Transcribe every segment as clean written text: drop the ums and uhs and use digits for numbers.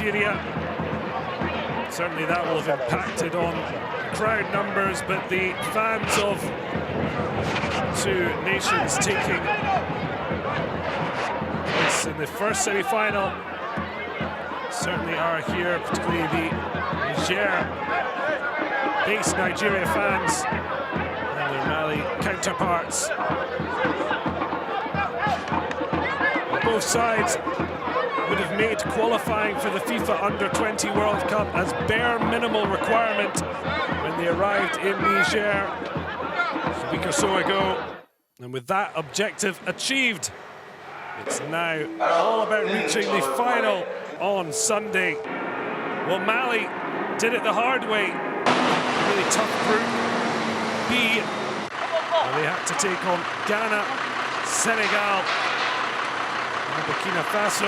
Nigeria. Certainly that will have impacted on crowd numbers, but the fans of two nations taking place in the first semi-final certainly are here, particularly the Niger-based Nigeria fans and their Mali counterparts. Both sides would have made qualifying for the FIFA Under-20 World Cup as bare minimal requirement when they arrived in Niger a week or so ago. And with that objective achieved, it's now all about reaching the final on Sunday. Well, Mali did it the hard way. Really tough Group B. Well, they had to take on Ghana, Senegal, and Burkina Faso.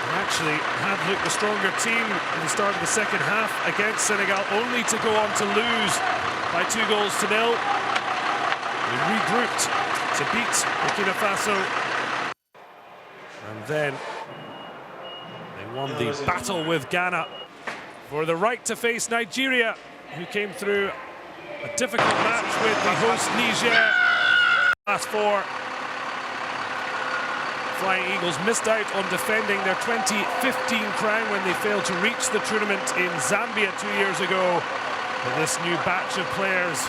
They actually had looked the stronger team at the start of the second half against Senegal, only to go on to lose by 2-0. They regrouped to beat Burkina Faso, and then they won the battle with Ghana for the right to face Nigeria, who came through a difficult match with the host Niger. Last four. Flying Eagles missed out on defending their 2015 crown when they failed to reach the tournament in Zambia 2 years ago. But this new batch of players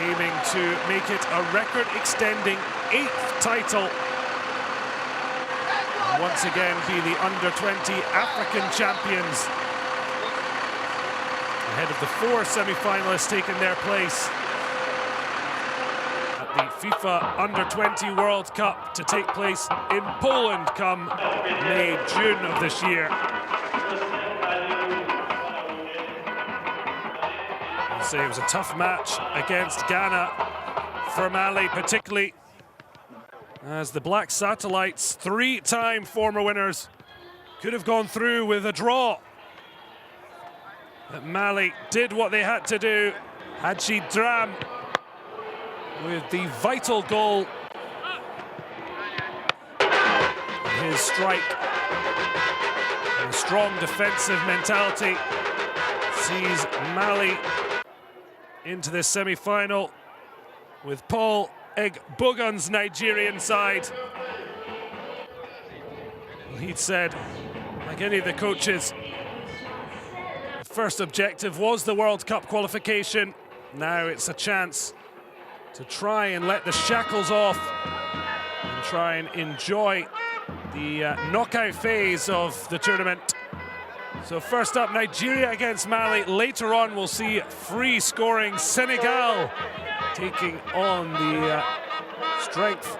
aiming to make it a record-extending 8th title. And once again be the Under-20 African champions, ahead of the 4 semi-finalists taking their place at the FIFA Under-20 World Cup to take place in Poland come May, June of this year. I'll say it was a tough match against Ghana for Mali, particularly as the Black Satellites, 3-time former winners, could have gone through with a draw. But Mali did what they had to do. Hadji Dram with the vital goal. His strike and strong defensive mentality sees Mali into this semi-final with Paul Egbogun's Nigerian side. Well, he'd said, like any of the coaches, the first objective was the World Cup qualification. Now it's a chance to try and let the shackles off and try and enjoy the knockout phase of the tournament. So first up, Nigeria against Mali. Later on, we'll see free-scoring Senegal taking on the strength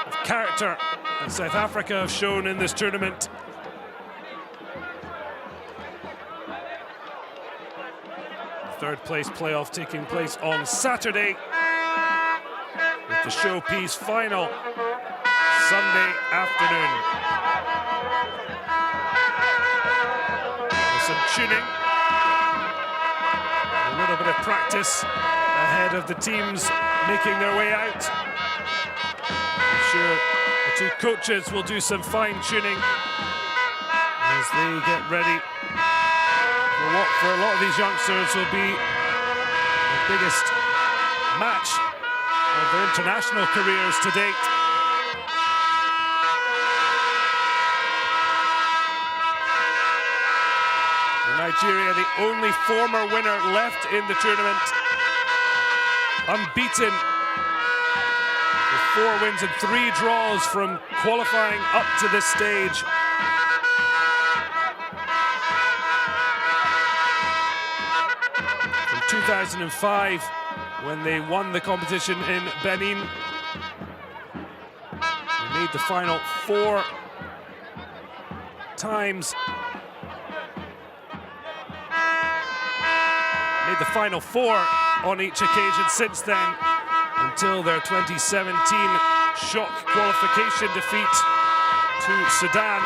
of character that South Africa have shown in this tournament. Third place playoff taking place on Saturday, with the showpiece final Sunday afternoon. With some tuning, a little bit of practice ahead of the teams making their way out. I'm sure the two coaches will do some fine-tuning as they get ready for what for a lot of these youngsters will be the biggest match of their international careers to date. Nigeria, the only former winner left in the tournament, unbeaten, with 4 wins and 3 draws from qualifying up to this stage. From 2005, when they won the competition in Benin, they made the final 4 times. Made the final 4 on each occasion since then, until their 2017 shock qualification defeat to Sudan.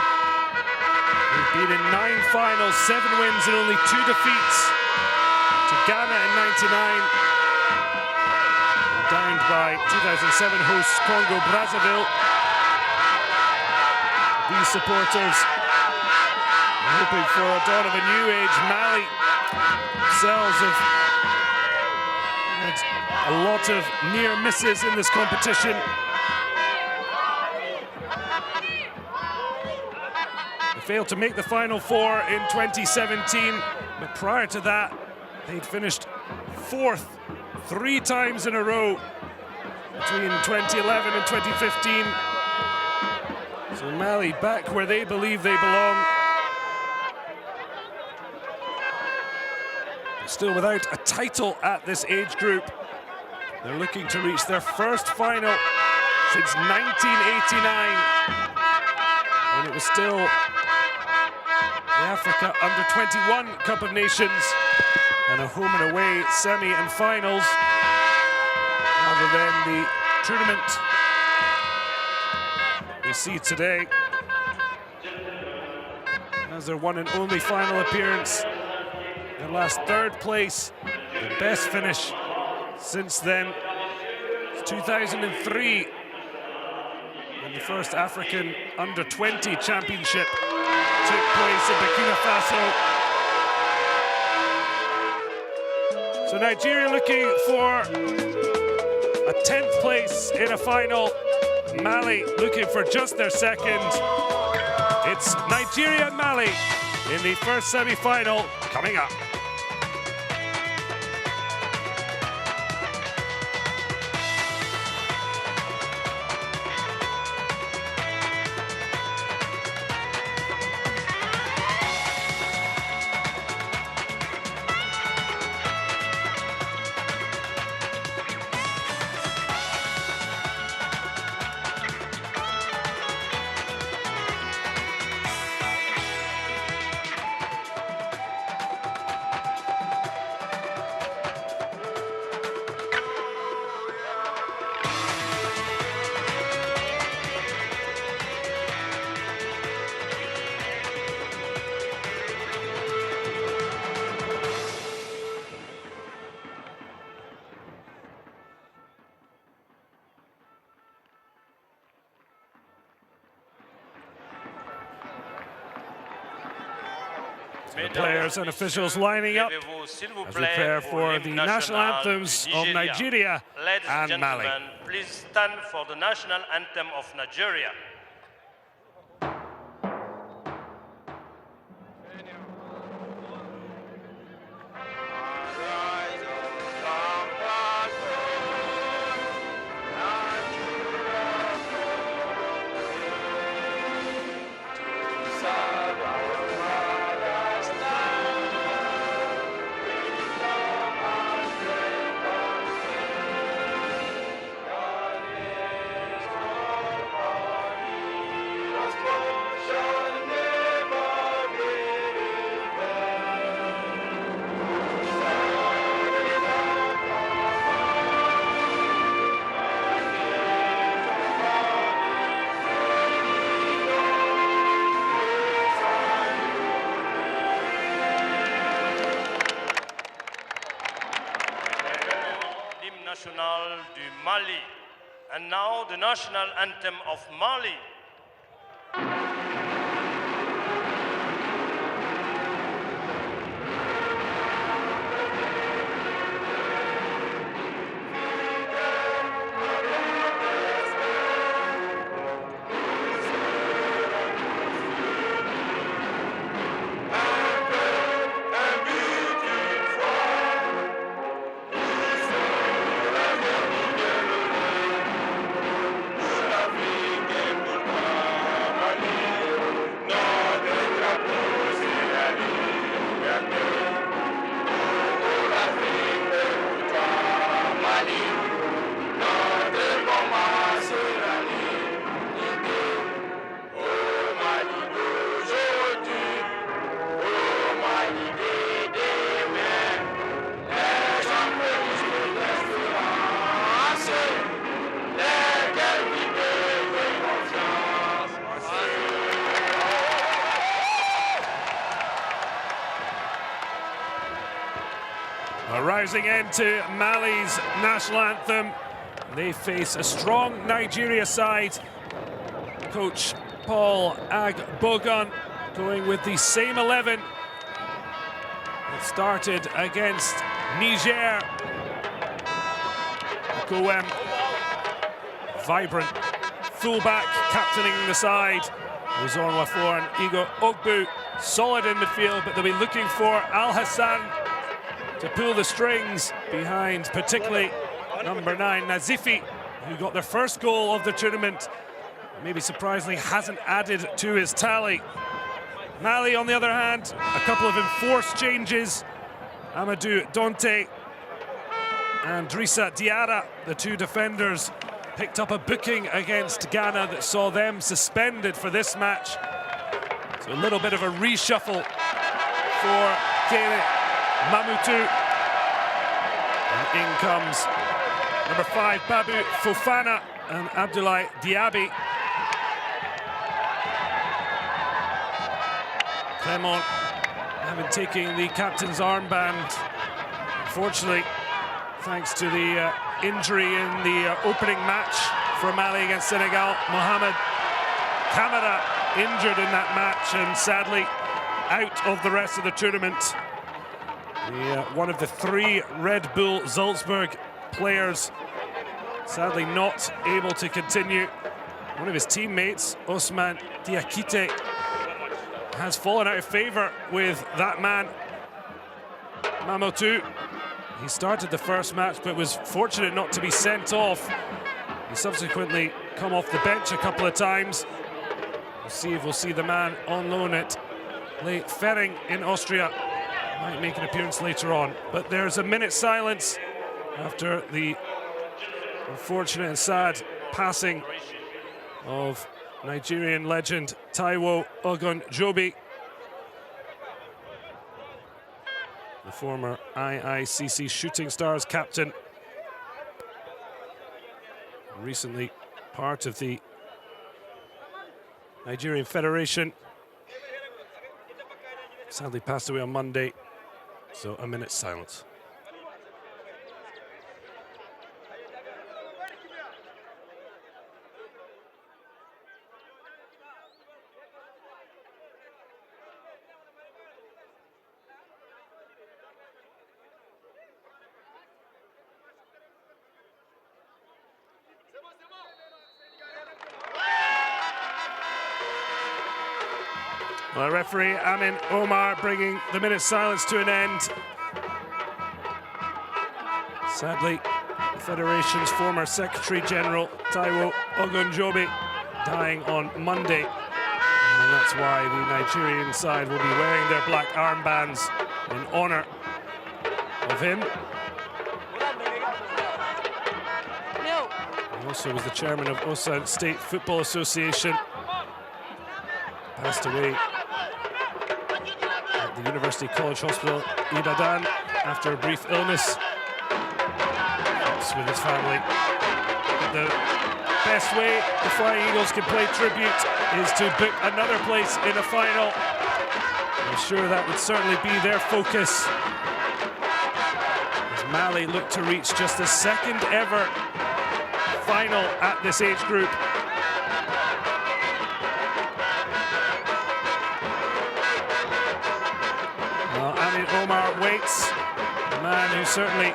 They've been in 9 finals, 7 wins and only 2 defeats to Ghana in '99. Downed by 2007 hosts Congo Brazzaville. these supporters are hoping for a dawn of a new age. Mali themselves have had a lot of near misses in this competition. They failed to make the Final Four in 2017, but prior to that, they'd finished fourth 3 times in a row between 2011 and 2015. So Mali back where they believe they belong. Still without a title at this age group. They're looking to reach their first final since 1989, when it was still the Africa Under-21 Cup of Nations and a home and away semi and finals, rather than the tournament we see today as their one and only final appearance. Their last 3rd place, the best finish since then. It's 2003, when the first African Under-20 Championship took place in Burkina Faso. So Nigeria looking for a 10th place in a final. Mali looking for just their 2nd. It's Nigeria and Mali in the first semi-final coming up. The players and officials lining up as we prepare for the national anthems of Nigeria and Mali. Please stand for the national anthem of Nigeria. National du Mali, and now the national anthem of Mali. A rousing end to Mali's national anthem. They face a strong Nigeria side. Coach Paul Agbogun going with the same 11 that started against Niger. Goem, vibrant fullback, captaining the side. Ozon Wafor and Igor Ogbu solid in midfield, but they'll be looking for Al Hassan to pull the strings behind, particularly number 9 Nazifi, who got their first goal of the tournament. Maybe surprisingly hasn't added to his tally. Mali, on the other hand, a couple of enforced changes. Amadou Dante and Drissa Diarra, the two defenders, picked up a booking against Ghana that saw them suspended for this match. So a little bit of a reshuffle for Kene Mamutu. And in comes number 5, Babu Fofana and Abdoulaye Diaby. Clement having taken the captain's armband. Unfortunately, thanks to the injury in the opening match for Mali against Senegal, Mohamed Kamara injured in that match and sadly out of the rest of the tournament. One of the 3 Red Bull Salzburg players sadly not able to continue. One of his teammates, Osman Diakite, has fallen out of favour with that man, Mamotu. He started the first match but was fortunate not to be sent off. He subsequently come off the bench a couple of times. We'll see if we'll see the man on loan at Le Ferring in Austria. Might make an appearance later on. But there's a minute's silence after the unfortunate and sad passing of Nigerian legend Taiwo Ogunjobi, the former IICC Shooting Stars captain, recently part of the Nigerian Federation. Sadly passed away on Monday, so a minute's silence. Well, referee Amin Omar bringing the minute's silence to an end. Sadly, the Federation's former Secretary General Taiwo Ogunjobi dying on Monday. And that's why the Nigerian side will be wearing their black armbands in honour of him. He also was the chairman of Osan State Football Association. Passed away at the University College Hospital Ibadan after a brief illness. With his family. The best way the Flying Eagles can pay tribute is to book another place in a final. I'm sure that would certainly be their focus, as Mali look to reach just the 2nd ever final at this age group. Well, Amin Omar waits, a man who certainly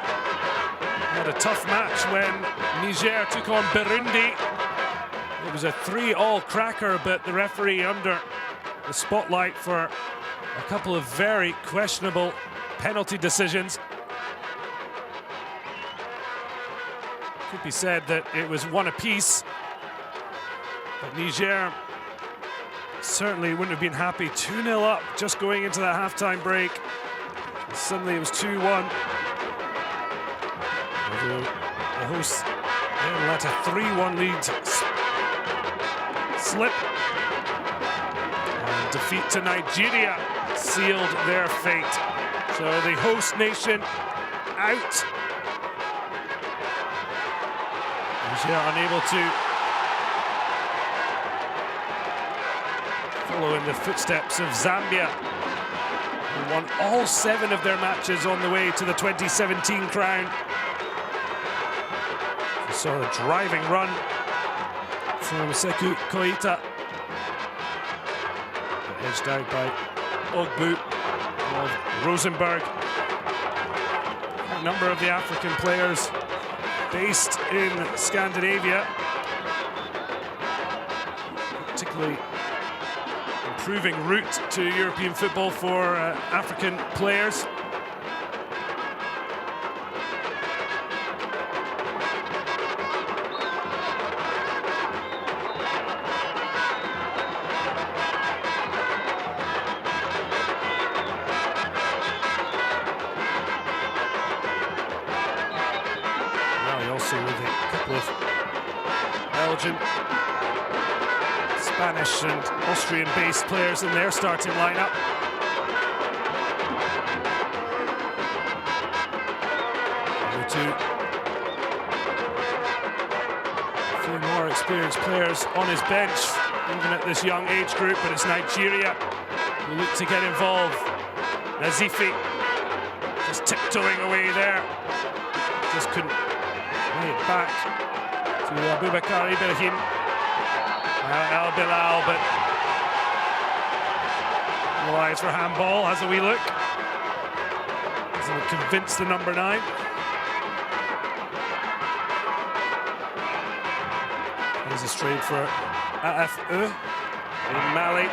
had a tough match when Niger took on Burundi. It was a 3-all cracker, but the referee under the spotlight for a couple of very questionable penalty decisions. Could be said that it was one apiece, but Niger certainly wouldn't have been happy. 2-0 up just going into that halftime break. And suddenly it was 2-1. The hosts then let a 3-1 lead slip, and defeat to Nigeria sealed their fate. So the host nation out. Nigeria unable to follow in the footsteps of Zambia, who won all 7 of their matches on the way to the 2017 crown. We saw a driving run from Sekou Koita edged out by Ogbu of Rosenborg. A number of the African players based in Scandinavia, particularly improving route to European football for African players. With a couple of Belgian, Spanish and Austrian-based players in their starting lineup. A few more experienced players on his bench, even at this young age group, but it's Nigeria who look to get involved. Nazifi just tiptoeing away there, just couldn't it back to Abubakar Ibrahim. El Bilal, but lies for handball. Has a wee look. Doesn't convince the number 9. There's a straight for AFCON in Mali.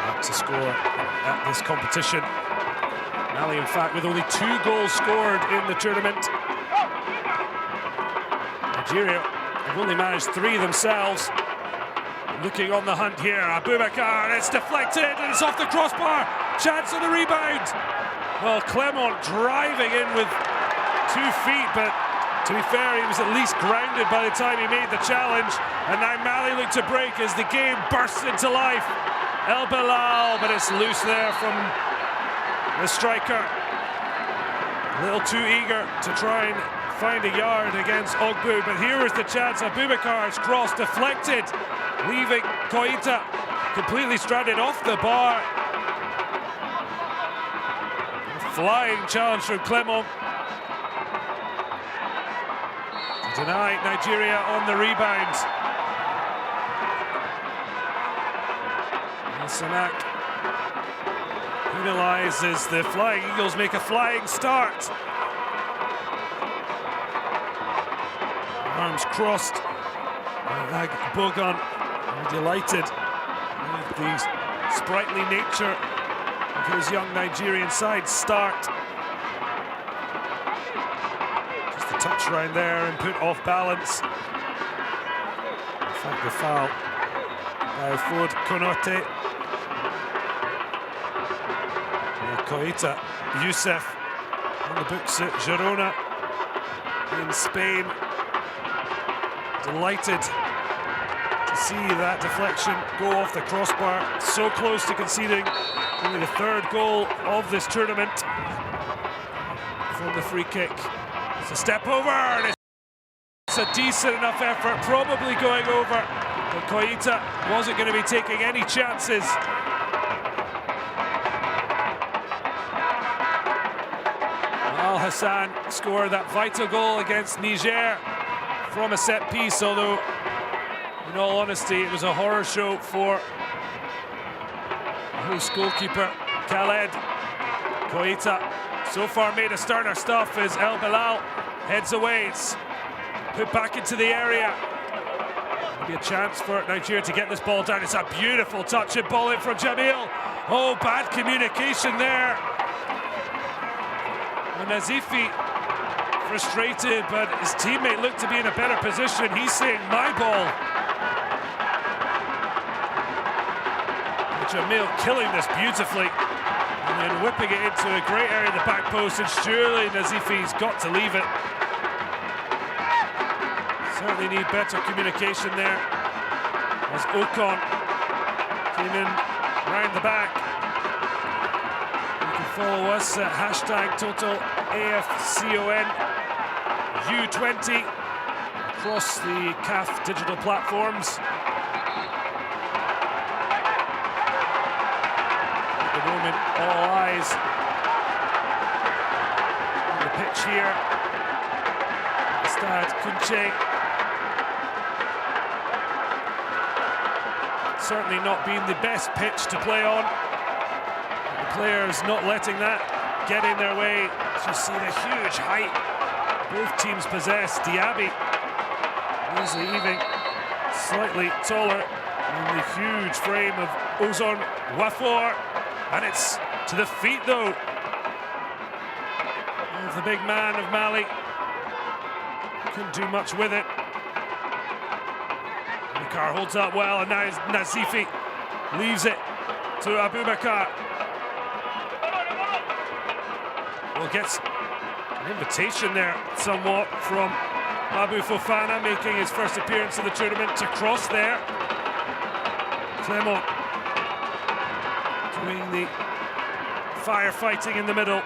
Up to score at this competition. Mali, in fact, with only 2 goals scored in the tournament. Nigeria have only managed 3 themselves. Looking on the hunt here, Abubakar, it's deflected and it's off the crossbar. Chance on the rebound. Well, Clement driving in with 2 feet, but to be fair, he was at least grounded by the time he made the challenge. And now Mali look to break as the game bursts into life. El Bilal, but it's loose there from the striker, a little too eager to try and find a yard against Ogbu, but here is the chance. Abubakar's cross deflected, leaving Koita completely stranded off the bar. A flying challenge from Clement to deny Nigeria on the rebound. And Sanak penalises the Flying Eagles, make a flying start. Arms crossed. Bogan delighted with the sprightly nature of his young Nigerian side start. Just a touch round there and put off balance. In fact, the foul by Ford Konote. Koita, Youssef on the books at Girona in Spain. Delighted to see that deflection go off the crossbar. So close to conceding only the 3rd goal of this tournament from the free kick. It's a step over, and it's a decent enough effort, probably going over. But Koita wasn't going to be taking any chances. Al Hassan scored that vital goal against Niger from a set piece, although in all honesty it was a horror show for the host goalkeeper Khaled. Koita so far made a starter stuff as El Bilal heads away. It's put back into the area. Maybe a chance for Nigeria to get this ball down. It's a beautiful touch and ball in from Jamil. Oh, bad communication there. And Nazifi frustrated, but his teammate looked to be in a better position. He's saying, my ball. Jamil killing this beautifully and then whipping it into a great area in the back post, and surely Nazifi's got to leave it. Certainly need better communication there as Ocon came in round the back. You can follow us at hashtag Total AFCON U20 across the CAF digital platforms. At the moment, all eyes on the pitch here at Stade Kounché. certainly not been the best pitch to play on. The players not letting that get in their way. As you see the huge height both teams possess. Diaby easily even slightly taller than the huge frame of Ozon Wafor. And it's to the feet, though, of the big man of Mali. Couldn't do much with it. Abubakar holds up well, and now Nazifi leaves it to Abubakar. Well, gets an invitation there somewhat from Abu Fofana, making his first appearance in the tournament, to cross there. Clement doing the firefighting in the middle.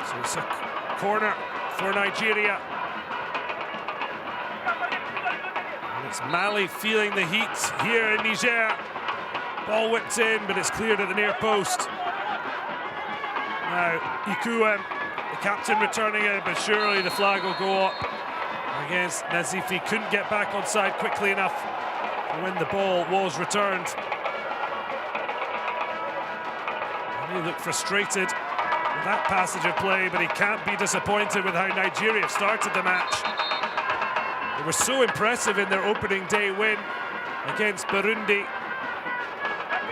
So it's a corner for Nigeria. And it's Mali feeling the heat here in Niger. Ball whipped in, but it's cleared at the near post. Now, Ikuem, the captain, returning it, but surely the flag will go up against Nazifi. Couldn't get back on side quickly enough when the ball was returned. And he looked frustrated with that passage of play, but he can't be disappointed with how Nigeria started the match. They were so impressive in their opening day win against Burundi.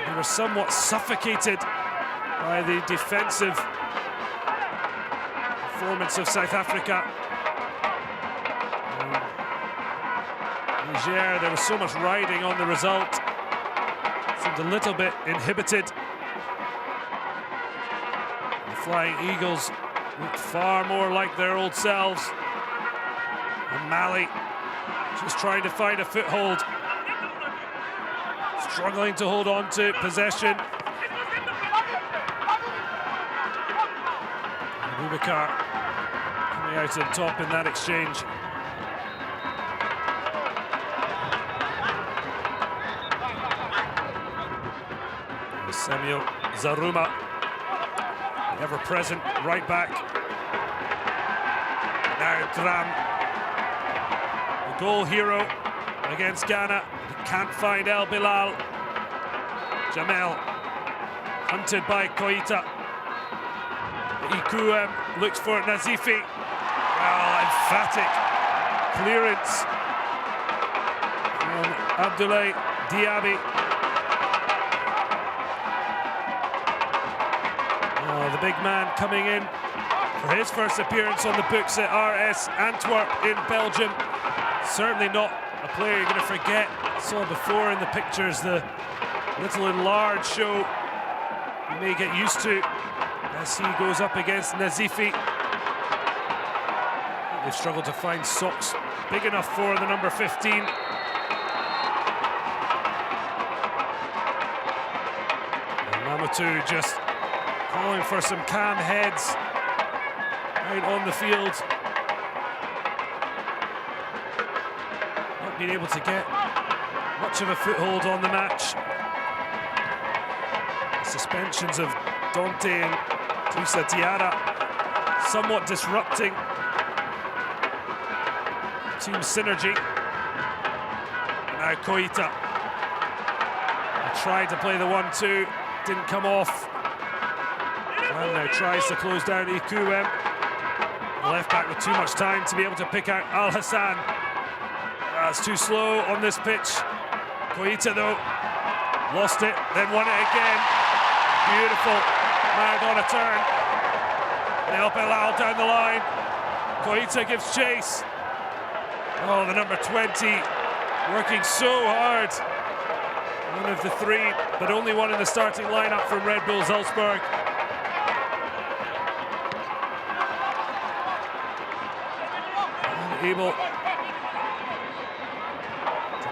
They were somewhat suffocated by the defensive performance of South Africa. Niger, there was so much riding on the result. Seemed a little bit inhibited. The Flying Eagles looked far more like their old selves. And Mali just trying to find a foothold. Struggling to hold on to possession. Abubakar coming out on top in that exchange. Samuel Zaruma, ever-present right back. Now Dram, the goal hero against Ghana. He can't find El Bilal. Jamel, hunted by Koita. Ikuem looks for Nazifi. Well, emphatic clearance from Abdoulaye Diaby. The big man coming in for his first appearance on the books at RS Antwerp in Belgium. Certainly not a player you're going to forget. Saw before in the pictures the little enlarged show you may get used to as he goes up against Nazifi. They've struggled to find socks big enough for the number 15. And Mamadou just calling for some calm heads out on the field. Not being able to get much of a foothold on the match. The suspensions of Dante and Tusa Tiara somewhat disrupting team synergy. Now Koita tried to play the 1-2, didn't come off. And now tries to close down Ikuem. The left back with too much time to be able to pick out Al Hassan. That's too slow on this pitch. Koita, though, lost it, then won it again. Beautiful Maradona turn. And El Bilal down the line. Koita gives chase. Oh, the number 20 working so hard. One of the three, but only one in the starting lineup from Red Bull Salzburg. Able to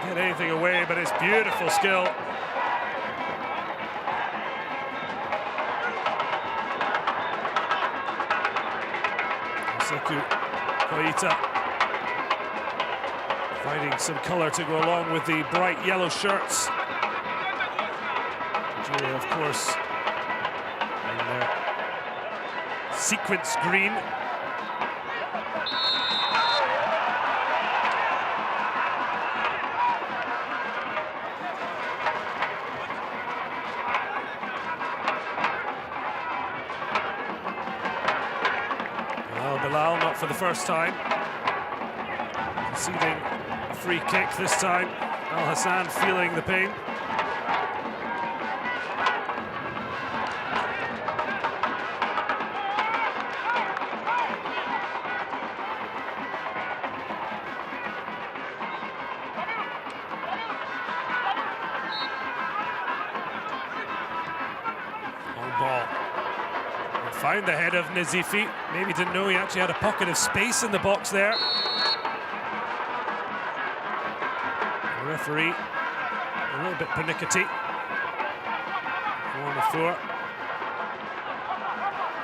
get anything away, but it's beautiful skill. Sekou Koita finding some colour to go along with the bright yellow shirts. Nigeria, of course, in their sequence green. the first time. Conceding a free kick this time. Al Hassan feeling the pain. Ball. Found the head of Nazifi. Maybe didn't know he actually had a pocket of space in the box there. The referee a little bit pernickety. On the floor.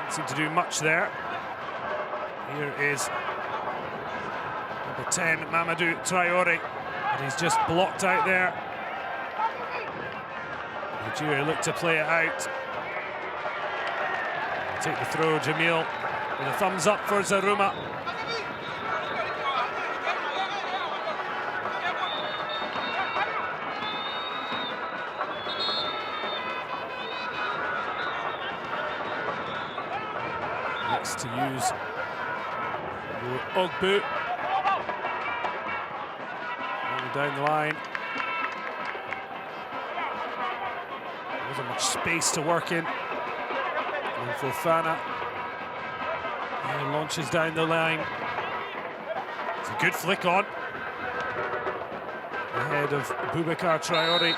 Didn't seem to do much there. Here is number 10, Mamadou Traore, and he's just blocked out there. Nigeria look to play it out. Take the throw, Jamil, with a thumbs up for Zaruma. Looks to use Ogbu. Down the line. There wasn't much space to work in. And Fofana launches down the line. It's a good flick on. Ahead of Boubacar Traore,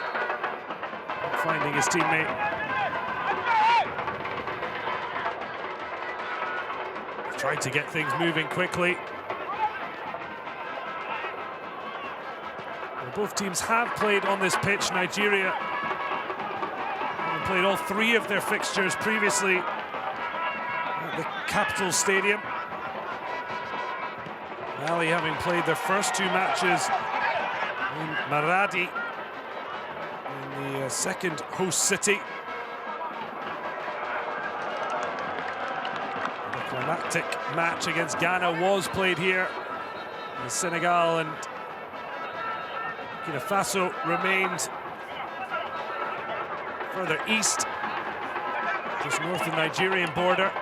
finding his teammate. Tried to get things moving quickly. Well, both teams have played on this pitch. Nigeria have played all three of their fixtures previously at the Capital Stadium. Mali having played their first two matches in Maradi, in the second host city. The climactic match against Ghana was played here in Senegal, and Burkina Faso remained further east, just north of the Nigerian border.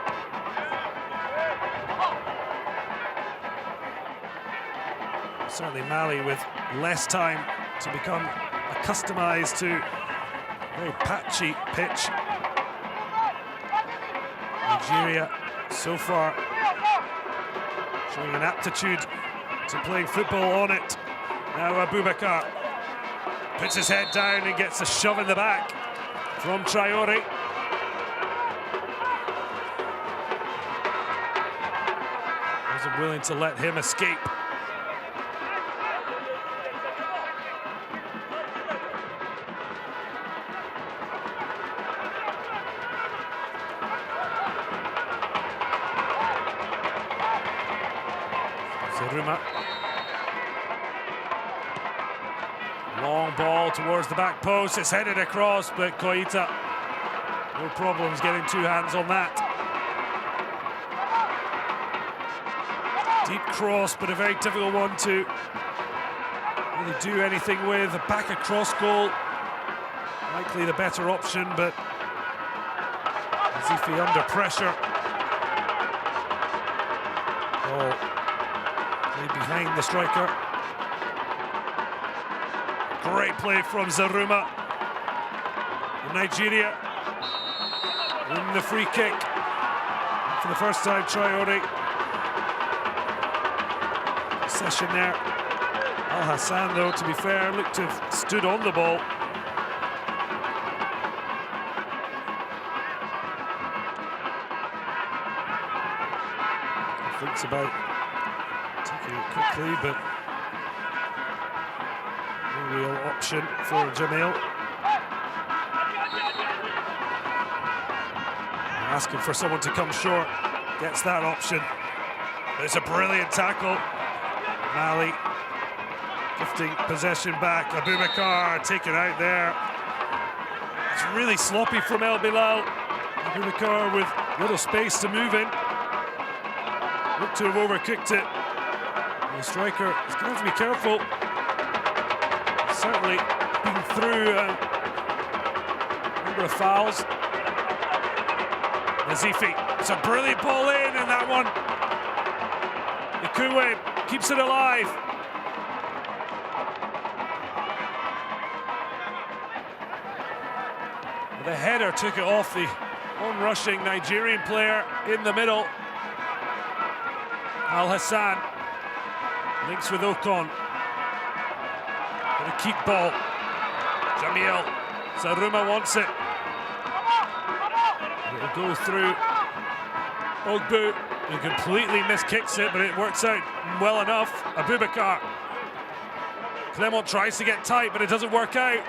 Certainly Mali with less time to become accustomed to a very patchy pitch. Nigeria so far showing an aptitude to playing football on it. Now Abubakar puts his head down and gets a shove in the back from Traore. Wasn't willing to let him escape. Zaruma. Long ball towards the back post. It's headed across, but Koita, no problems getting two hands on that. Deep cross, but a very difficult one to really do anything with. A back across goal, likely the better option, but Zifi under pressure. Oh. Behind the striker. Great play from Zaruma. Nigeria win the free kick for the first time. Traore. Session there. Al Hassan, though, to be fair, looked to have stood on the ball. Thinks about taking it quickly, but no real option for Jamil. Asking for someone to come short, gets that option. It's a brilliant tackle. Mali gifting possession back. Abubakar taken out there. It's really sloppy from El Bilal. Abubakar with little space to move in. Looked to have overkicked it. The striker is going to have to be careful. Certainly been through a number of fouls. Nazifi, it's a brilliant ball in, and that one Akue keeps it alive. The header took it off the onrushing Nigerian player in the middle. Al Hassan links with Ocon. With a keep ball. Jamil Zaruma wants it. It'll go through Ogbu, who completely miskicks it, but it works out well enough. Abubakar. Clement tries to get tight, but it doesn't work out.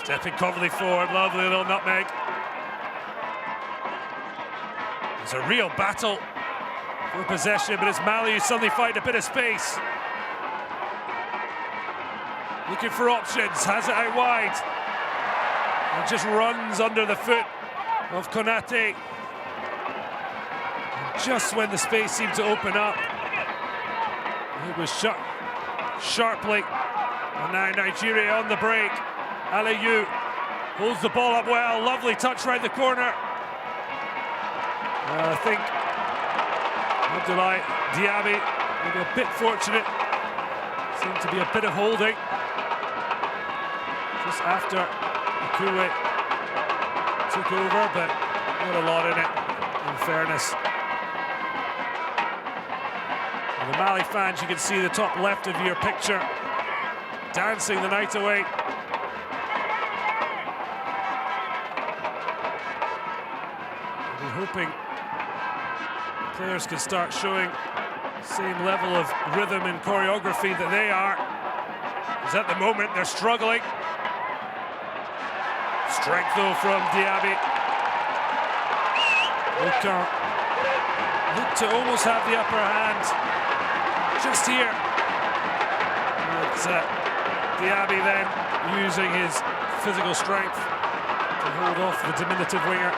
Stepping confidently forward, lovely little nutmeg. It's a real battle for possession, but it's Mali who suddenly finds a bit of space. Looking for options, has it out wide. And just runs under the foot of Konate. And just when the space seemed to open up, it was shut sharply. And now Nigeria on the break. Aliyu holds the ball up well. Lovely touch right the corner. I think Abdoulaye Diaby maybe a bit fortunate. Seemed to be a bit of holding just after Akue took over, but not a lot in it, in fairness. And the Mali fans, you can see the top left of your picture, dancing the night away. We're hoping players can start showing the same level of rhythm and choreography that they are. Because at the moment they're struggling. Strength though from Diaby. Ocon looked to almost have the upper hand just here. But Diaby then using his physical strength to hold off the diminutive winger.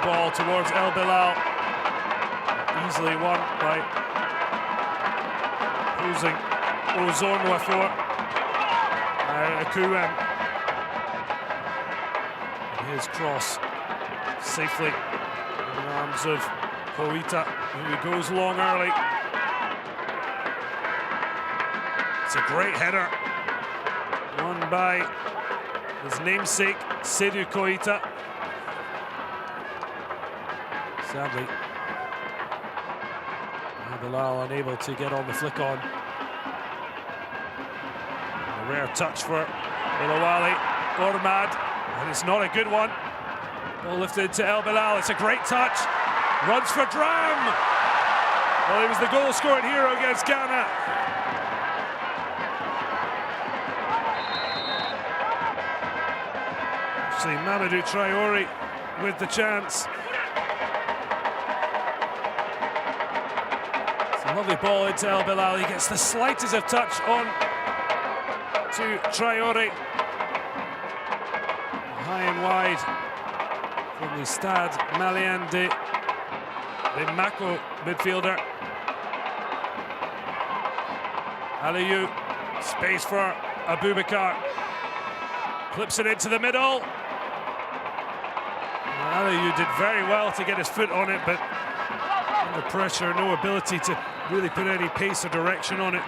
Ball towards El Bilal, easily won by losing Ozon Wafor. Akuem, his cross safely in the arms of Koita, who goes long early. It's a great header, won by his namesake Seydou Koita. Sadly, Bilal unable to get on the flick on. A rare touch for Ilawali Ormad, and it's not a good one. Ball lifted to El Bilal, it's a great touch. Runs for Dram. Well, he was the goal scoring hero against Ghana. Actually, Mamadou Traore with the chance. Lovely ball into El Bilal. He gets the slightest of touch on to Traore. High and wide from the Stade Malien de Bamako midfielder. Aliyu, space for Abubakar. Clips it into the middle. Aliyu did very well to get his foot on it, but under pressure, no ability to really put any pace or direction on it.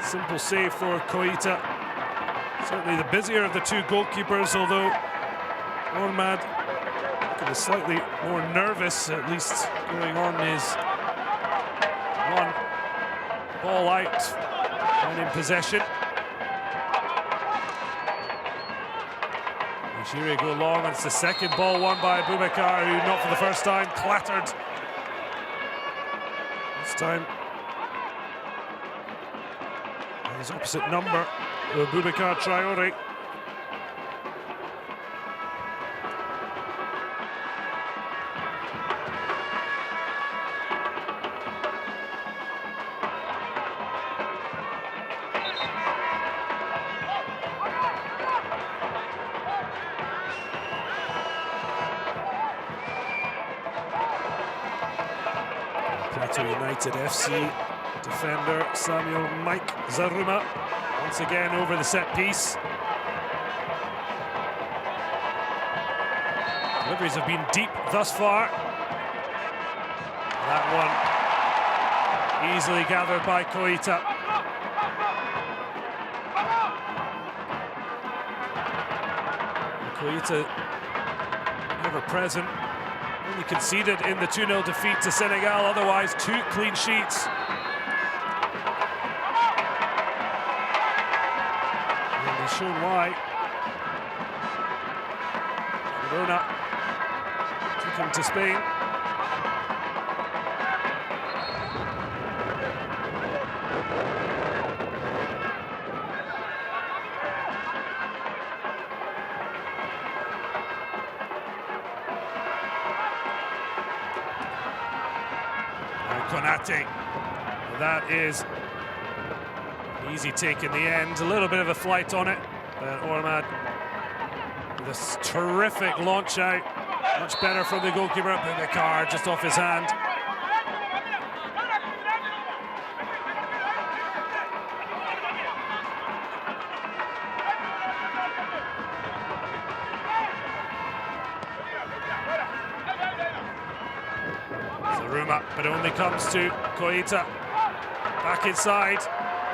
Simple save for Koita. Certainly the busier of the two goalkeepers, although Ormad looking slightly more nervous, at least going on his one ball out and in possession. Nigeria go long, and it's the second ball won by Abubakar, who not for the first time clattered. This time his opposite number, Abubakar Traore. Plateau United FC Defender Samuel Mike Zaruma once again over the set piece. Deliveries have been deep thus far. That one easily gathered by Koita. Koita never present, only conceded in the 2-0 defeat to Senegal, otherwise 2 clean sheets. And he's shown why. Verona took him to Spain. Konate. That is an easy take in the end. A little bit of a flight on it, but Ormad with this terrific launch out. Much better from the goalkeeper. Boubacar just off his hand. Zaruma, but only comes to Koita. Back inside.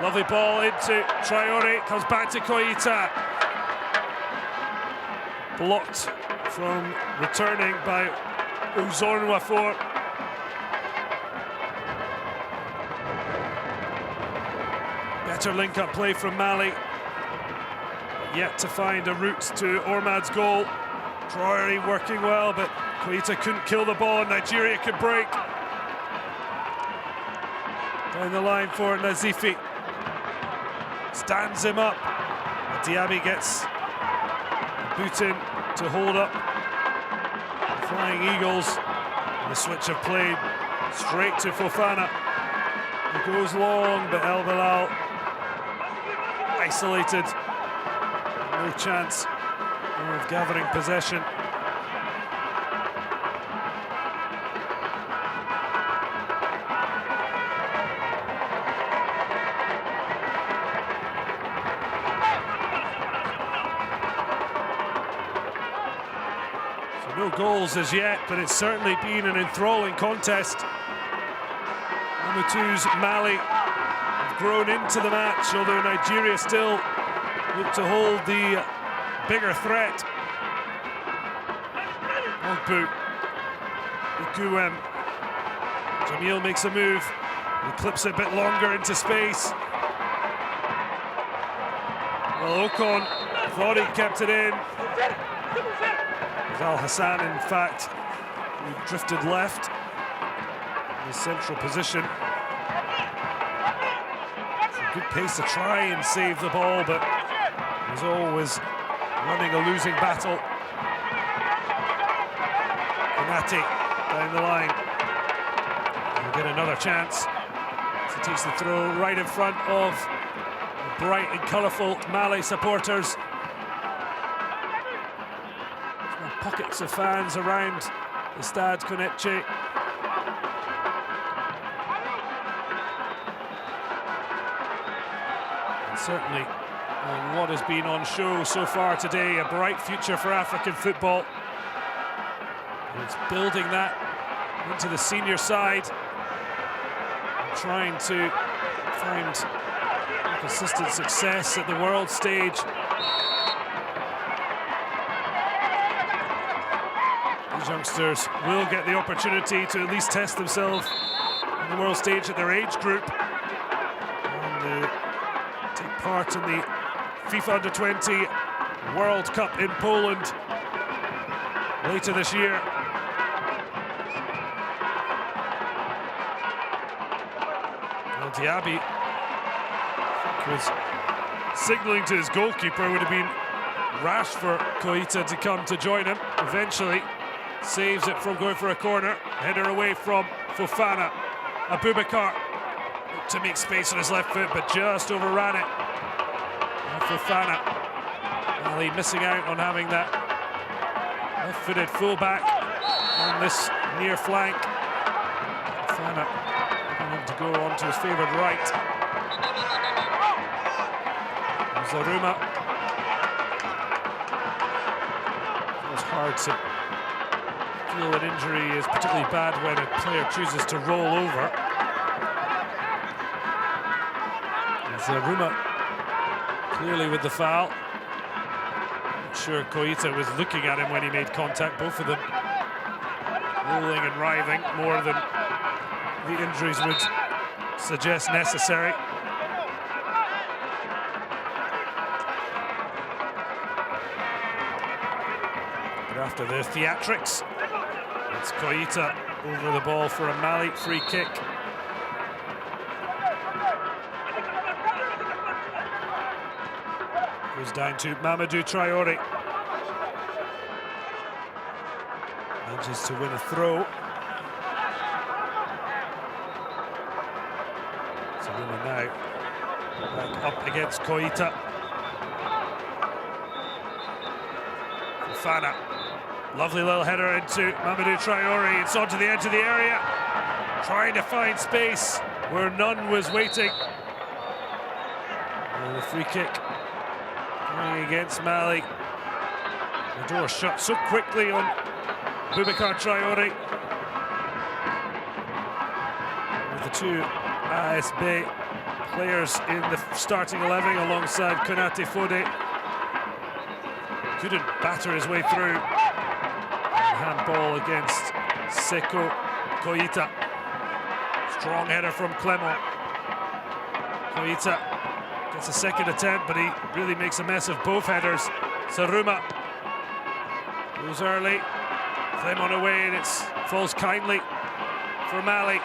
Lovely ball into Traore. Comes back to Koita. Blocked from returning by Uzornwafor. Better link-up play from Mali. Yet to find a route to Ormad's goal. Traore working well, but Koita couldn't kill the ball. Nigeria could break. Down the line for Nazifi. Stands him up. Diaby gets a boot in to hold up the Flying Eagles. And the switch of play straight to Fofana. It goes long, but El Bilal isolated. No chance of gathering possession. No goals as yet, but it's certainly been an enthralling contest. Number 2's Mali have grown into the match, although Nigeria still look to hold the bigger threat. Ogbu, Iguem. Jamil makes a move. He clips it a bit longer into space. Well, Ocon thought he kept it in. Al Hassan, in fact, who drifted left in his central position. It's a good pace to try and save the ball, but was always running a losing battle. Konate down the line. He'll get another chance. So he takes the throw right in front of the bright and colourful Mali supporters. Pockets of fans around the Stade Koneche. And certainly on what has been on show so far today, a bright future for African football. And it's building that into the senior side, trying to find consistent success at the world stage. These youngsters will get the opportunity to at least test themselves on the world stage at their age group and take part in the FIFA Under-20 World Cup in Poland later this year. Well, Diaby was signalling to his goalkeeper. Would have been rash for Koita to come to join him. Eventually saves it from going for a corner. Header away from Fofana. Abubakar to make space on his left foot, but just overran it. And Fofana, Ali missing out on having that left-footed fullback on this near flank. Fofana him to go on to his favourite right. Zaruma. It's hard to feel an injury is particularly bad when a player chooses to roll over. Zaruma clearly with the foul. Not sure Koita was looking at him when he made contact, both of them rolling and writhing more than the injuries would suggest necessary. But after the theatrics, it's Koita over the ball for a Mali free kick. Goes down to Mamadou Traoré. Manages to win a throw. Zaruma now back up against Koita. Fofana. Lovely little header into Mamadou Traoré. It's onto the edge of the area. Trying to find space where none was waiting. And the free kick going against Mali. The door shut so quickly on Boubacar Traoré. With the two ASB players in the starting 11 alongside Konate Fode. Couldn't batter his way through. Handball against Seko Koita. Strong header from Clement. Koita gets a second attempt, but he really makes a mess of both headers. Zaruma goes early. Clement away, and it falls kindly for Mali.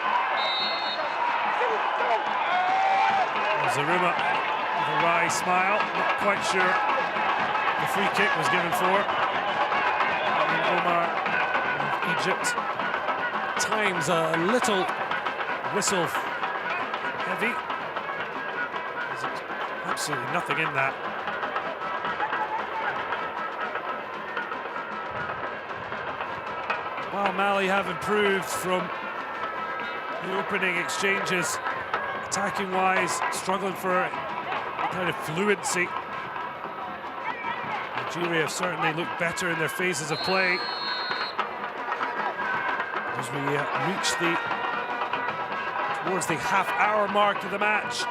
Zaruma with a wry smile, not quite sure the free kick was given for. And Omar of Egypt, times a little whistle heavy. There's absolutely nothing in that. While Mali have improved from the opening exchanges, attacking-wise, struggling for a kind of fluency. Nigeria have certainly looked better in their phases of play. As we reach towards the half-hour mark of the match.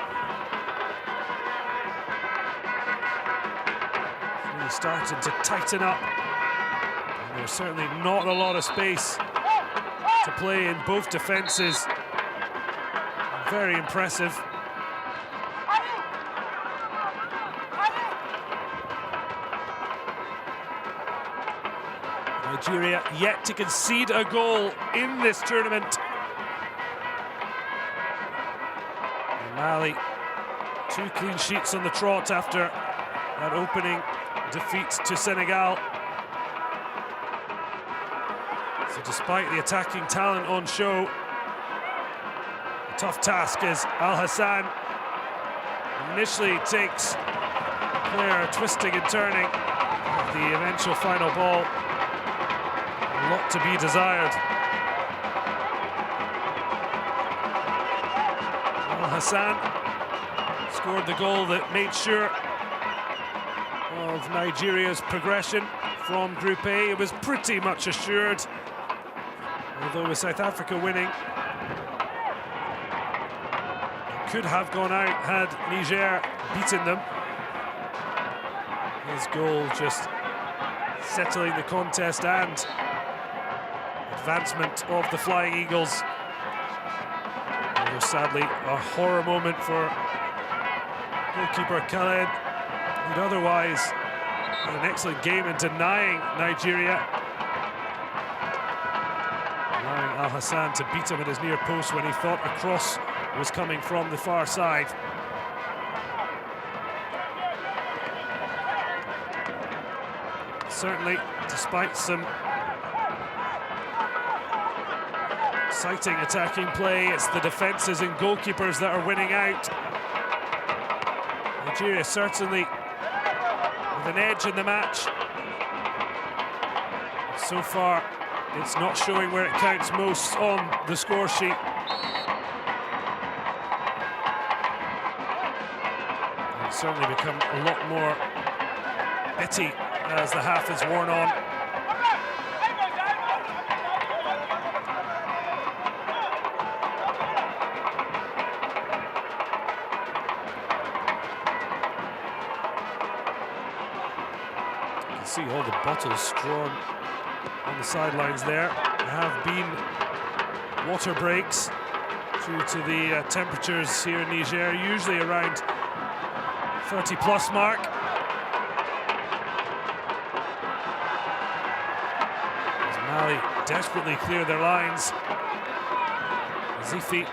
Really starting to tighten up. And there's certainly not a lot of space to play in both defences. Very impressive. Nigeria yet to concede a goal in this tournament. And Mali, 2 clean sheets on the trot after that opening defeat to Senegal. So despite the attacking talent on show, a tough task as Al Hassan initially takes player twisting and turning. The eventual final ball, a lot to be desired. Al Hassan scored the goal that made sure of Nigeria's progression from Group A. It was pretty much assured, although with South Africa winning, it could have gone out had Niger beaten them. His goal just settling the contest and advancement of the Flying Eagles. Although sadly, a horror moment for goalkeeper Khaled, who'd otherwise had an excellent game in denying Nigeria, allowing Al Hassan to beat him at his near post when he thought a cross was coming from the far side. Certainly, despite some exciting attacking play, it's the defences and goalkeepers that are winning out. Nigeria certainly with an edge in the match. So far, it's not showing where it counts most on the score sheet. certainly become a lot more bitty as the half is worn on. You can see all the bottles strewn on the sidelines there. There have been water breaks due to the temperatures here in Niger, usually around 30+ mark. As Mali desperately clear their lines. Zifi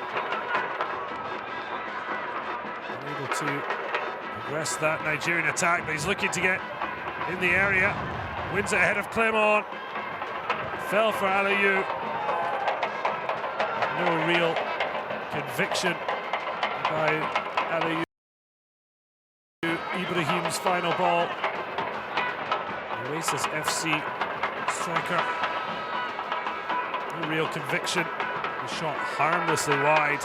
unable to progress that Nigerian attack, but he's looking to get in the area. Wins it ahead of Clement. Fell for Aliou. No real conviction by Aliou. Ibrahim's final ball. Oasis FC striker. No real conviction. The shot harmlessly wide.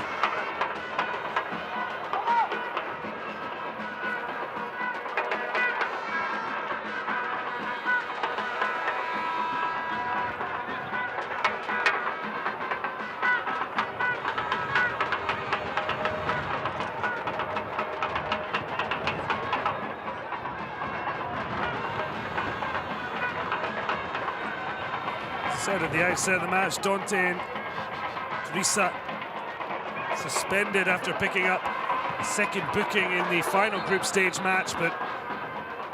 Said at the outset of the match, Dante and Risa suspended after picking up a second booking in the final group stage match, but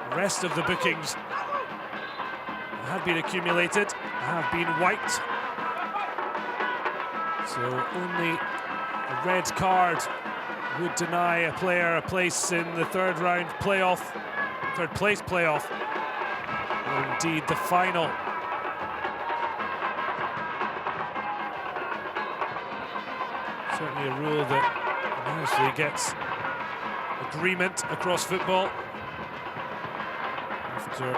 the rest of the bookings have been accumulated, have been wiped. So only a red card would deny a player a place in the third place playoff, or indeed the final. Certainly a rule that nicely gets agreement across football after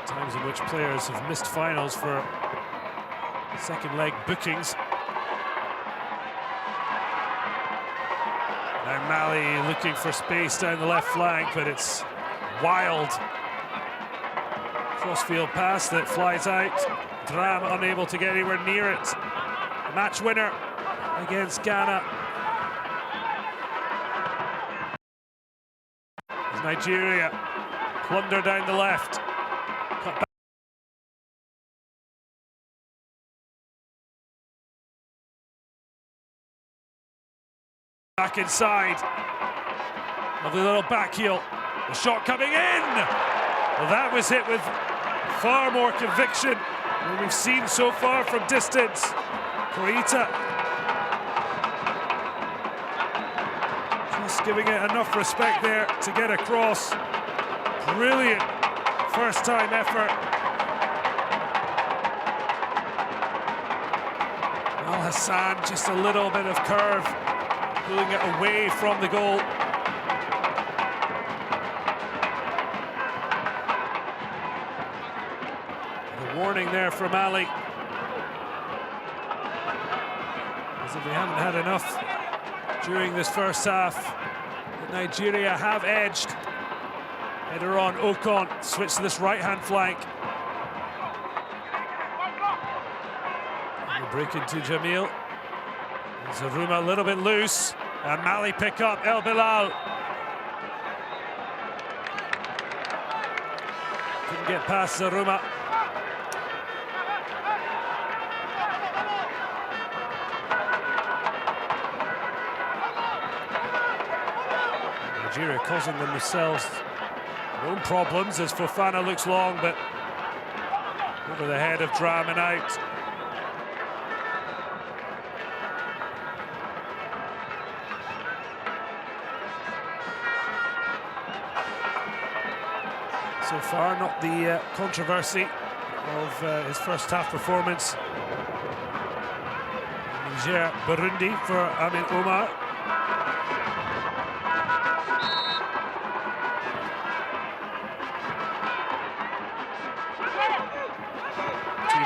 times in which players have missed finals for second leg bookings. Now Mali looking for space down the left flank, but it's wild crossfield pass that flies out. Dram unable to get anywhere near it. The match winner against Ghana. As Nigeria plunder down the left. Cut back inside. Lovely little back heel. The shot coming in. Well, that was hit with far more conviction than we've seen so far from distance. Koita just giving it enough respect there to get across. Brilliant first time effort. Al Hassan, just a little bit of curve, pulling it away from the goal. The warning there from Ali. As if we haven't had enough during this first half. Nigeria have edged. Header on, Ocon, switch to this right-hand flank. Break into Jamil. Zaruma a little bit loose. And Mali pick up El Bilal. Couldn't get past Zaruma. Nigeria causing themselves their own problems as Fofana looks long, but over the head of Dram and out. So far, not the controversy of his first half performance. Niger, Burundi for Amin Omar.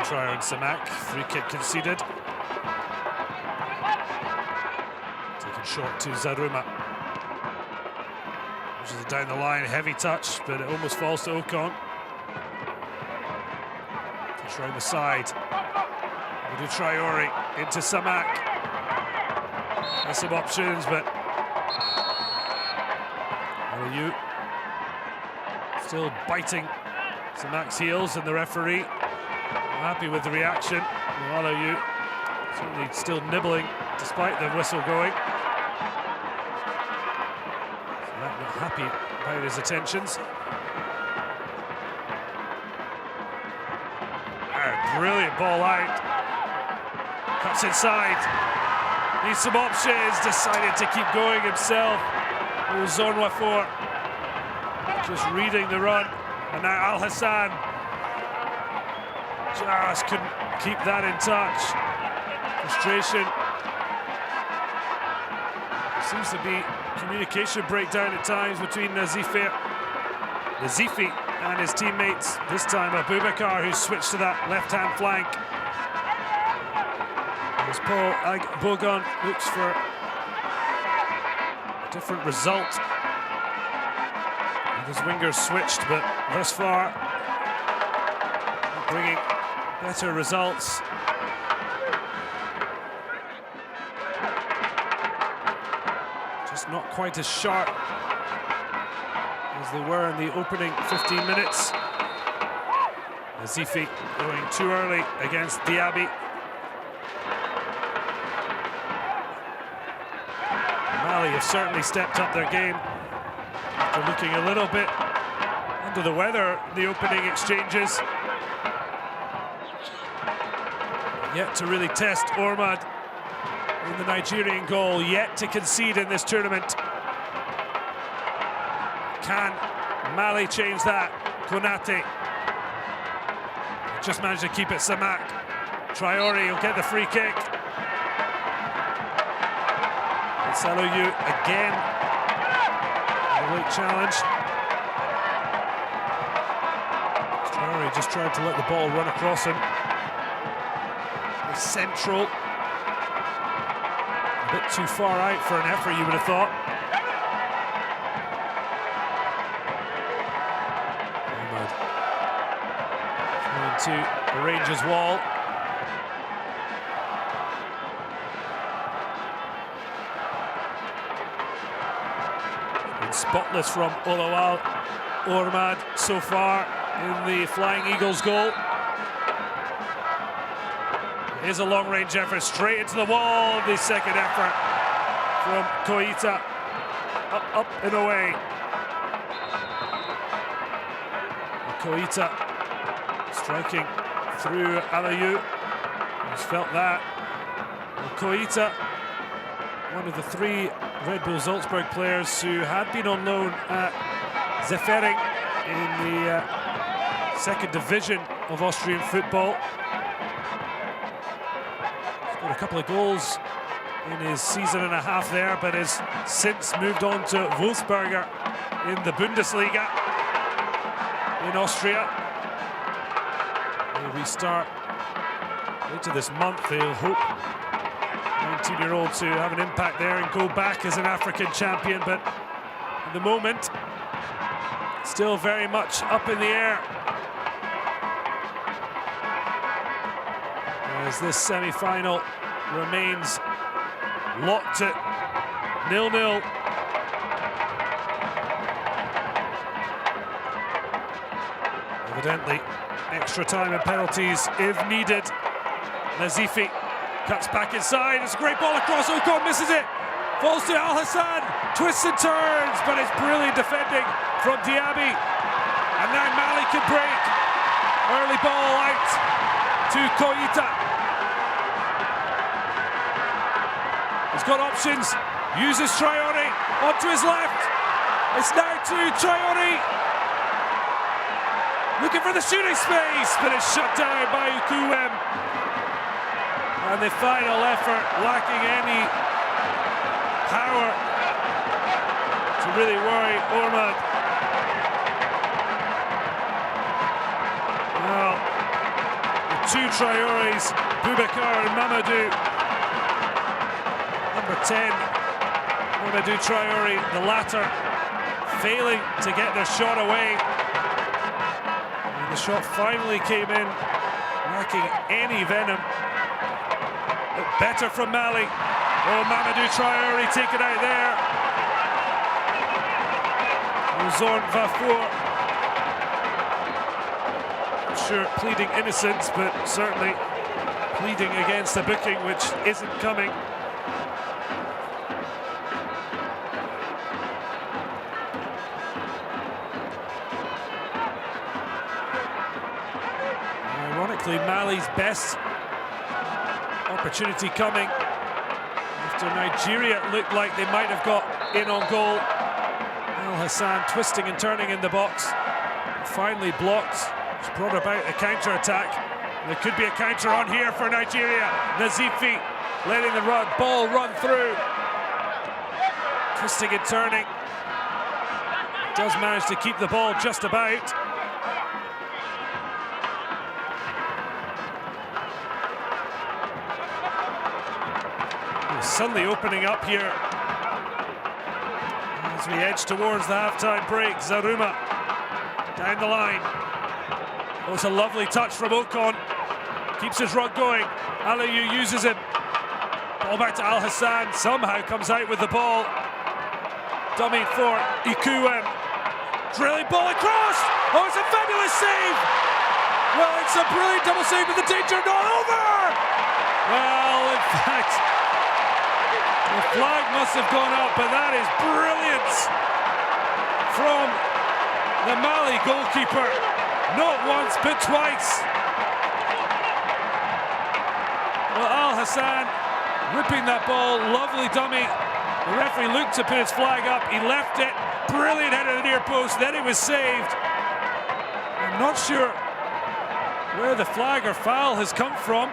Try on Samak, free kick conceded. Taken short to Zaruma. Pushes it down the line, heavy touch, but it almost falls to Ocon. Touch around the side. We'll do Traore into Samak. Has some options, but Alayu still biting Samak's heels, and the referee happy with the reaction. Alayu certainly still nibbling despite the whistle going. Samak not happy about his attentions. Brilliant ball out. Cuts inside. Needs some options. Decided to keep going himself. Zonwafor just reading the run. And now Al Hassan just couldn't keep that in touch. Frustration. Seems to be communication breakdown at times between Nazifi and his teammates. This time Abubakar, who switched to that left-hand flank. As Paul Bogon looks for a different result. His wingers switched, but thus far bringing better results. Just not quite as sharp as they were in the opening 15 minutes. Nazifi going too early against Diaby. Mali have certainly stepped up their game after looking a little bit under the weather in the opening exchanges. Yet to really test Ormad in the Nigerian goal, yet to concede in this tournament. Can Mali change that? Konate just managed to keep it. Samak. Traore will get the free kick. It's Alayu again. A late challenge. Traore just tried to let the ball run across him. It's central. A bit too far out for an effort, you would have thought. To the Rangers wall. Been spotless from Olawal Ormad so far in the Flying Eagles goal. Here's a long-range effort straight into the wall. The second effort from Koita. Up and away. Koita striking through Alayu. He's felt that. Koita, one of the three Red Bull Salzburg players who had been on loan at Zefering in the second division of Austrian football. He's got a couple of goals in his season and a half there, but has since moved on to Wolfsberger in the Bundesliga in Austria. They'll restart later this month. They'll hope 19-year-old to have an impact there and go back as an African champion, but at the moment still very much up in the air as this semi-final remains locked at 0-0. Evidently extra time and penalties if needed. Nazifi cuts back inside. It's a great ball across. Ocon misses it. Falls to Al Hassan. Twists and turns, but it's brilliant defending from Diaby. And now Mali can break. Early ball out to Koita. He's got options. Uses Traore onto his left. It's now to Traore. Looking for the shooting space, but it's shut down by Ukuem. And the final effort lacking any power to really worry Ormad. Well, the two Traores, Boubacar and Mamadou. Number 10, Mamadou Traore, the latter failing to get their shot away. And the shot finally came in, lacking any venom. But better from Mali. Oh, Mamadou Traoré taken out there. Zorn Vafour. Not sure pleading innocence, but certainly pleading against a booking which isn't coming. Ironically, Mali's best opportunity coming after Nigeria looked like they might have got in on goal. Al Hassan twisting and turning in the box, finally blocked, which brought about a counter-attack. There could be a counter on here for Nigeria. Nazifi letting the ball run through. Twisting and turning. Does manage to keep the ball just about. Suddenly opening up here as we edge towards the halftime break. Zaruma down the line. Oh, it's a lovely touch from Ocon. Keeps his run going. Aliou uses him. Ball back to Al Hassan. Somehow comes out with the ball. Dummy for Ikuem. Drilling ball across. Oh, it's a fabulous save. Well, it's a brilliant double save, but the danger not over. Well, in fact, the flag must have gone up, but that is brilliant from the Mali goalkeeper. Not once, but twice. Well, Al Hassan whipping that ball, lovely dummy. The referee looked to put his flag up, he left it. Brilliant header to the near post, then it was saved. I'm not sure where the flag or foul has come from.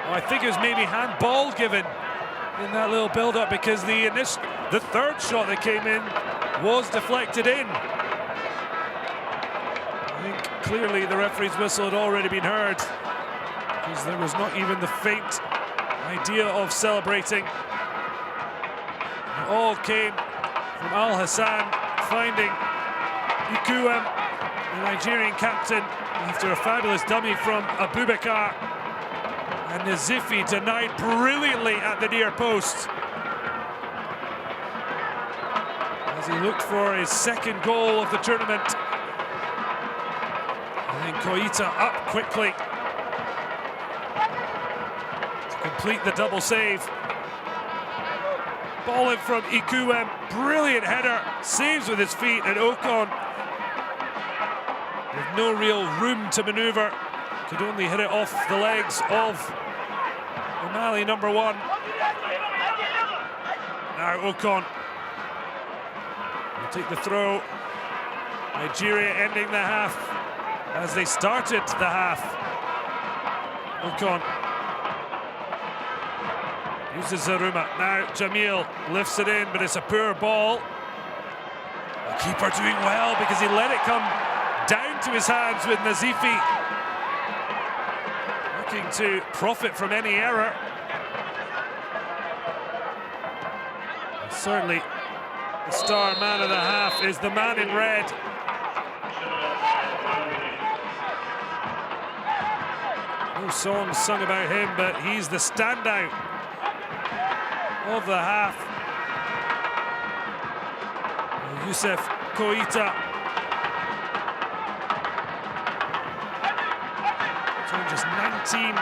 Oh, I think it was maybe handball given in that little build-up, because the third shot that came in was deflected in. I think clearly the referee's whistle had already been heard, because there was not even the faint idea of celebrating. It all came from Al Hassan finding Ikuem, the Nigerian captain, after a fabulous dummy from Abubakar. And Nazifi denied brilliantly at the near post as he looked for his second goal of the tournament. And then Koita up quickly to complete the double save. Ball in from Ikuem, brilliant header, saves with his feet, and Ocon with no real room to maneuver, could only hit it off the legs of Mali number one. Now Ocon will take the throw. Nigeria ending the half as they started the half. Ocon uses Zaruma. Now Jamil lifts it in, but it's a poor ball. The keeper doing well because he let it come down to his hands with Nazifi looking to profit from any error. And certainly the star man of the half is the man in red. No songs sung about him, but he's the standout of the half. Youssef Koita turned just 19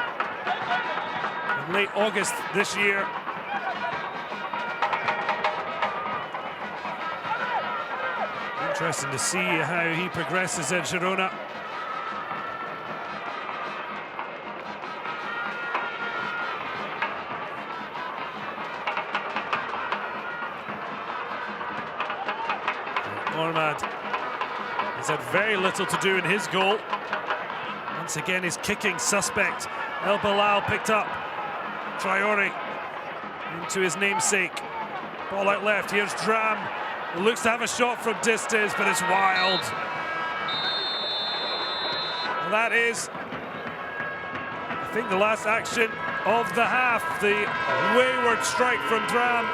in late August this year. Interesting to see how he progresses at Girona. Ormad has had very little to do in his goal. Once again, his kicking suspect. El Bilal picked up Traoré into his namesake. Ball out left, here's Dram. Who looks to have a shot from distance, but it's wild. Well, that is, I think, the last action of the half. The wayward strike from Dram.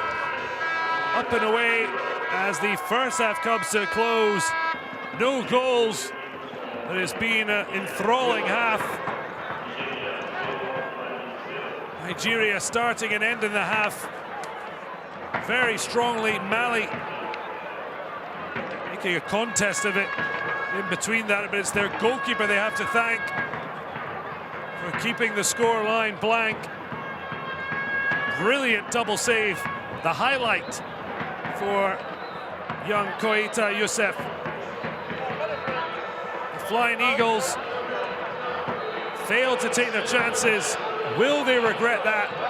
Up and away. as the first half comes to a close. No goals, but it's been an enthralling half. Nigeria starting and ending the half very strongly. Mali making a contest of it in between that, but it's their goalkeeper they have to thank for keeping the score line blank. Brilliant double save, the highlight for young Koita Youssef. The Flying Eagles failed to take their chances. Will they regret that?